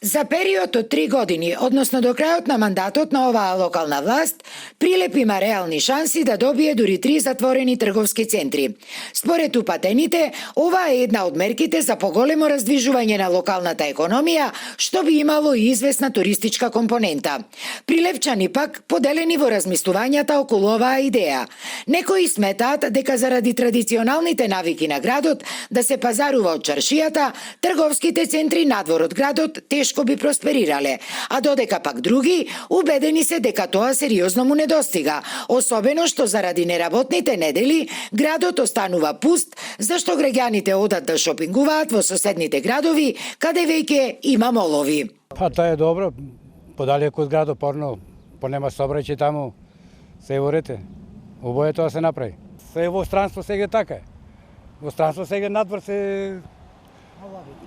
За период од 3 години, односно до крајот на мандатот на оваа локална власт, Прилеп има реални шанси да добие дури 3 затворени трговски центри. Според упатените, ова е една од мерките за поголемо раздвижување на локалната економија, што би имало и известна туристичка компонента. Прилепчани пак поделени во размислувањата околу оваа идеја. Некои сметаат дека заради традиционалните навики на градот да се пазарува од чаршијата, трговските центри надвор од градот тешко би просперирале, а додека пак други убедени се дека тоа сериозно му недостига, особено што заради неработните недели градот останува пуст, зашто граѓаните одат да шопингуваат во соседните градови, каде веќе има молови. Па тоа е добро, подалеку од градот, понема сообраќај таму, се ворете. Убаво е тоа се направи. Се во странство сега така е. Во странство сега надвор се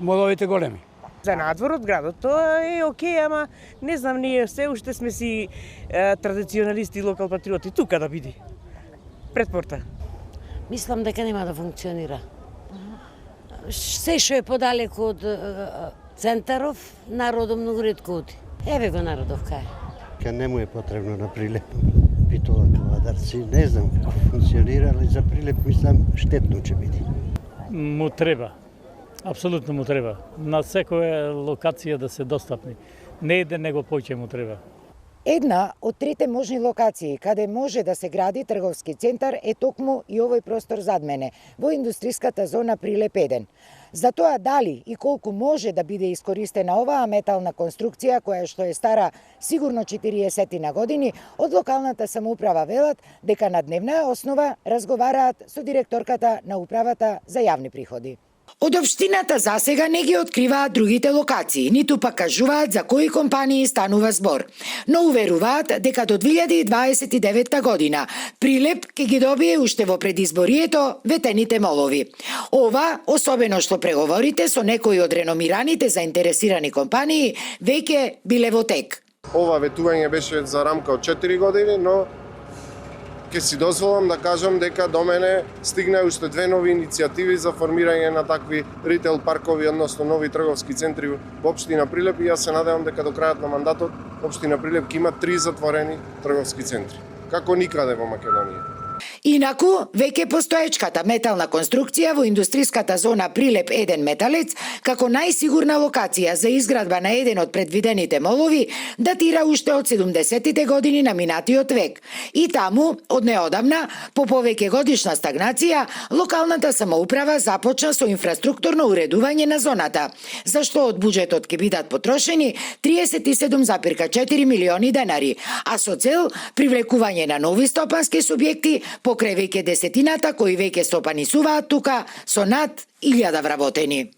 моловите големи. За надвор од градот тоа е окей, ама не знам, ние се уште сме си традиционалисти, локал патриоти, тука да биде. Пред порта. Мислам дека нема да функционира. Се што е подалеку од центаров, народот многу ретко оди. Еве го народов кај. Ка не му е потребно на Прилеп. Питолата вадарци, не знам како функционира, али за Прилеп мислам штетно ќе биде. Му треба. Апсолутно му треба. На секоја локација да се достапни. Не еден, него повеќе му треба. Една од трите можни локации каде може да се гради трговски центар е токму и овој простор зад мене, во индустријската зона Прилеп 1. За тоа дали и колку може да биде искористена оваа метална конструкција, која што е стара сигурно 40 на години, од локалната самоуправа велат дека на дневна основа разговараат со директорката на управата за јавни приходи. Од општината засега не ги откриваат другите локации, ниту пак кажуваат за кои компании станува збор. Но уверуваат дека до 2029 година Прилеп ќе ги добие уште во предизборието ветените молови. Ова, особено што преговорите со некои од реномираните заинтересирани компании, веќе биле во тек. Ова ветување беше за рамка од 4 години, но ќе си дозволам да кажам дека до мене стигна уште 2 нови иницијативи за формирање на такви ритейл паркови, односно нови трговски центри во општина Прилеп и јас се надевам дека до крајот на мандатот општина Прилеп ќе има 3 затворени трговски центри, како никаде во Македонија. Инаку, веќе постоечката метална конструкција во индустријската зона Прилеп 1 Металец, како најсигурна локација за изградба на еден од предвидените молови, датира уште од 70-тите години на минатиот век. И таму, од неодамна, по повеќе годишна стагнација, локалната самоуправа започна со инфраструктурно уредување на зоната, зашто од буџетот ќе бидат потрошени 37,4 милиони денари, а со цел привлекување на нови стопански субјекти покрај веќе десетината кои веќе стопанисуваат тука со над 1000 вработени.